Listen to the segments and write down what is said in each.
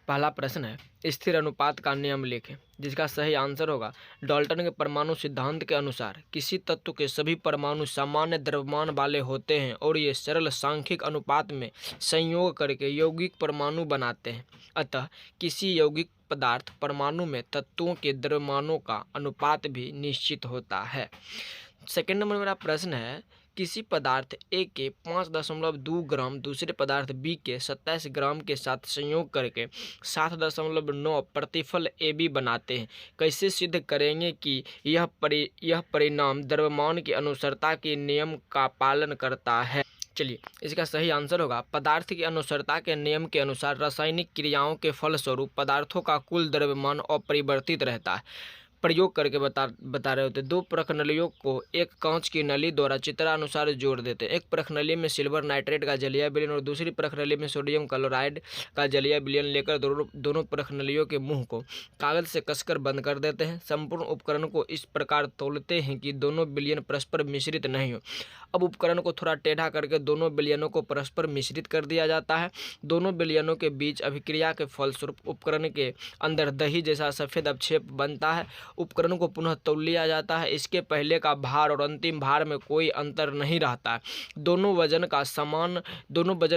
पहला प्रश्न है स्थिर अनुपात का नियम लिखें, जिसका सही आंसर होगा डाल्टन के परमाणु सिद्धांत के अनुसार किसी तत्व के सभी परमाणु सामान्य द्रव्यमान वाले होते हैं और ये सरल सांख्यिक अनुपात में संयोग करके यौगिक परमाणु बनाते हैं। अतः किसी यौगिक पदार्थ परमाणु में तत्वों के द्रव्यमानों का अनुपात भी निश्चित होता है। सेकेंड नंबर मेरा प्रश्न है किसी पदार्थ ए के 5.2 ग्राम दूसरे पदार्थ बी के 27 ग्राम के साथ संयोग करके 7.9 प्रतिफल AB बनाते हैं। कैसे सिद्ध करेंगे कि यह परिणाम द्रव्यमान की अनुसारता के नियम का पालन करता है? चलिए, इसका सही आंसर होगा पदार्थ की अनुसारता के नियम के अनुसार रासायनिक क्रियाओं के फलस्वरूप पदार्थों का कुल द्रव्यमान अपरिवर्तित रहता है। प्रयोग करके बता रहे होते। दो प्रखनलियों को एक कांच की नली द्वारा चित्रानुसार जोड़ देते हैं। एक प्रखनली में सिल्वर नाइट्रेट का जलीय विलयन और दूसरी प्रखनली में सोडियम क्लोराइड का जलीय विलयन लेकर दोनों प्रखनलियों के मुंह को कागज से कसकर बंद कर देते हैं। संपूर्ण उपकरण को इस प्रकार तोलते हैं कि दोनों विलयन परस्पर मिश्रित नहीं हो। अब उपकरण को थोड़ा टेढ़ा करके दोनों विलयनों को परस्पर मिश्रित कर दिया जाता है। दोनों विलयनों के बीच अभिक्रिया के फलस्वरूप उपकरण के अंदर दही जैसा सफेद अवक्षेप बनता है। उपकरण को पुनः तौल लिया जाता है। इसके पहले का भार और अंतिम भार में कोई अंतर नहीं रहता है। दोनों वजन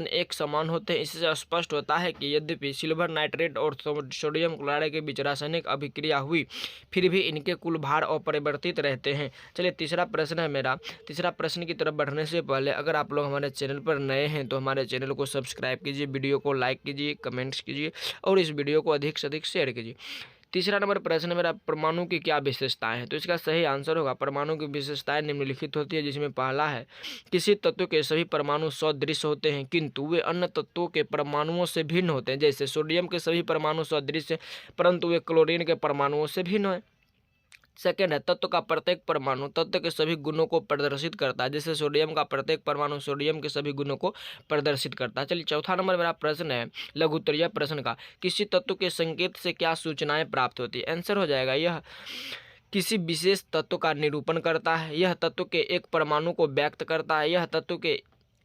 एक समान होते हैं। इससे स्पष्ट होता है कि यद्यपि सिल्वर नाइट्रेट और सोडियम क्लोराइड के बीच रासायनिक अभिक्रिया हुई, फिर भी इनके कुल भार अपरिवर्तित रहते हैं। चलिए, तीसरा प्रश्न है मेरा। तीसरा प्रश्न की तरफ बढ़ने से पहले अगर आप लोग हमारे चैनल पर नए हैं तो हमारे चैनल को सब्सक्राइब कीजिए, वीडियो को लाइक कीजिए, कमेंट्स कीजिए और इस वीडियो को अधिक से अधिक शेयर कीजिए। तीसरा नंबर प्रश्न मेरा परमाणु की क्या विशेषताएं हैं? तो इसका सही आंसर होगा परमाणु की विशेषताएं निम्नलिखित होती है, जिसमें पहला है किसी तत्व के सभी परमाणु सदृश होते हैं किंतु वे अन्य तत्वों के परमाणुओं से भिन्न होते हैं। जैसे सोडियम के सभी परमाणु सदृश हैं परंतु वे क्लोरीन के परमाणुओं से भिन्न हैं। सेकेंड है तत्व का प्रत्येक परमाणु तत्व के सभी गुणों को प्रदर्शित करता है। जैसे सोडियम का प्रत्येक परमाणु सोडियम के सभी गुणों को प्रदर्शित करता है। चलिए, चौथा नंबर मेरा प्रश्न है लघुत्तरीय प्रश्न का, किसी तत्व के संकेत से क्या सूचनाएं प्राप्त होती है? आंसर हो जाएगा यह किसी विशेष तत्व का निरूपण करता है। यह तत्व के एक परमाणु को व्यक्त करता है। यह तत्व के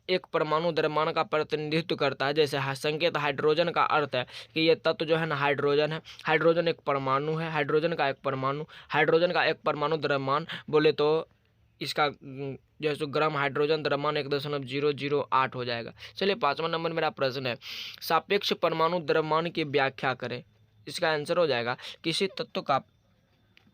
एक परमाणु द्रव्यमान का प्रतिनिधित्व करता है। जैसे संकेत हाइड्रोजन का अर्थ है कि ये तत्व जो है ना हाइड्रोजन है। हाइड्रोजन एक परमाणु है। हाइड्रोजन का एक परमाणु द्रव्यमान बोले तो इसका जैसे ग्राम हाइड्रोजन द्रव्यमान 1.008 हो जाएगा। चलिए, पांचवा नंबर मेरा प्रश्न है सापेक्ष परमाणु द्रव्यमान की व्याख्या करें। इसका आंसर हो जाएगा किसी तत्व का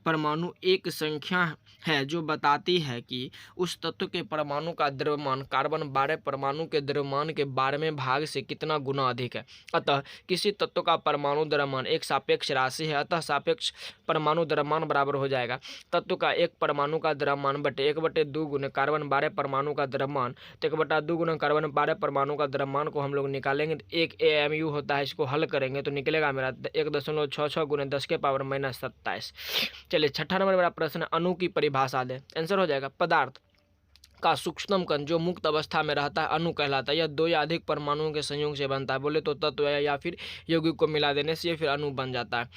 परमाणु एक संख्या है जो बताती है कि उस तत्व के परमाणु का द्रव्यमान कार्बन 12 परमाणु के द्रव्यमान के 12वें भाग से कितना गुना अधिक है। अतः किसी तत्व का परमाणु द्रव्यमान एक सापेक्ष राशि है। अतः सापेक्ष परमाणु द्रव्यमान बराबर हो जाएगा तत्व का एक परमाणु का द्रव्यमान बटे 1/2 गुना कार्बन 12 परमाणु का द्रव्यमान। तो 1/2 गुना कार्बन 12 परमाणु का द्रव्यमान को हम लोग निकालेंगे तो 1 AMU होता है। इसको हल करेंगे तो निकलेगा मेरा 1.66 गुना 10⁻⁻27। चलिए, छठा नंबर मेरा प्रश्न अणु की परिभाषा दें। आंसर हो जाएगा पदार्थ का सूक्ष्मतम कण जो मुक्त अवस्था में रहता है अणु कहलाता है। यह 2 या अधिक परमाणुओं के संयोग से बनता है। बोले तो तत्व या फिर यौगिक को मिला देने से फिर अणु बन जाता है।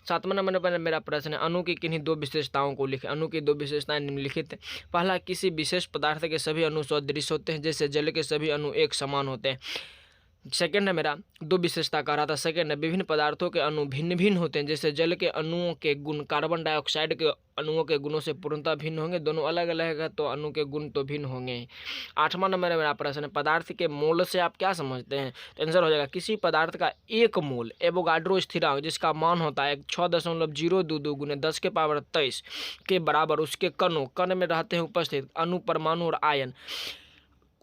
सातवां नंबर पर मेरा प्रश्न है अणु की किन्हीं 2 विशेषताओं को लिखें। अणु की 2 विशेषताएं निम्नलिखित है। पहला, किसी विशेष पदार्थ के सभी अणु सदृश होते हैं। जैसे जल के सभी अणु एक समान होते हैं। सेकेंड है मेरा 2 विशेषता कह रहा था। सेकेंड है विभिन्न पदार्थों के अणु भिन्न भिन्न होते हैं। जैसे जल के अणुओं के गुण कार्बन डाइऑक्साइड के अणुओं के गुणों से पूर्णतः भिन्न होंगे। दोनों अलग अलग है तो अणु के गुण तो भिन्न होंगे ही। आठवां नंबर मेरा प्रश्न है पदार्थ के मोल से आप क्या समझते हैं? तो आंसर हो जाएगा किसी पदार्थ का एक मोल एवोगाड्रो स्थिरांक जिसका मान होता है 6.022 गुने 10⁻23 के बराबर उसके कण में रहते हैं उपस्थित अणु परमाणु और आयन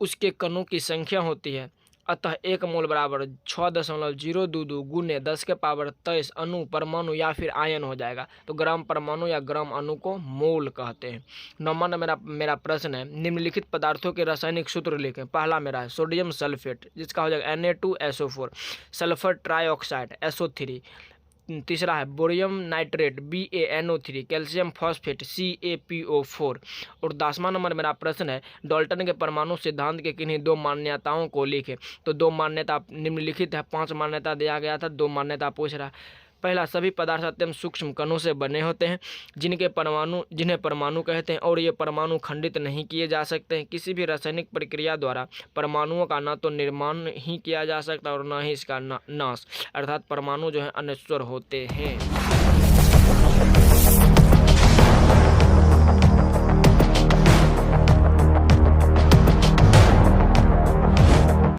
उसके कणों की संख्या होती है। अतः एक मोल बराबर 6.022 गुने 10⁻23 अणु परमाणु या फिर आयन हो जाएगा। तो ग्राम परमाणु या ग्राम अणु को मोल कहते हैं। नौवां मेरा प्रश्न है निम्नलिखित पदार्थों के रासायनिक सूत्र लिखें। पहला मेरा है सोडियम सल्फेट जिसका हो जाएगा Na2SO4, सल्फर ट्राइऑक्साइड SO3। तीसरा है bohrium nitrate BaNO3, calcium phosphate CaPO4। और 10वां नंबर मेरा प्रश्न है डाल्टन के परमाणु सिद्धांत के किन्हीं 2 मान्यताओं को लिखें। तो 2 मान्यता निम्नलिखित है। 5 मान्यता दिया गया था, 2 मान्यता पूछ रहा है। पहला, सभी पदार्थ अत्यंत सूक्ष्म कणों से बने होते हैं जिन्हें परमाणु कहते हैं, और ये परमाणु खंडित नहीं किए जा सकते हैं। किसी भी रासायनिक प्रक्रिया द्वारा परमाणुओं का ना तो निर्माण ही किया जा सकता और ना ही इसका नाश, अर्थात परमाणु जो है अनश्वर होते हैं।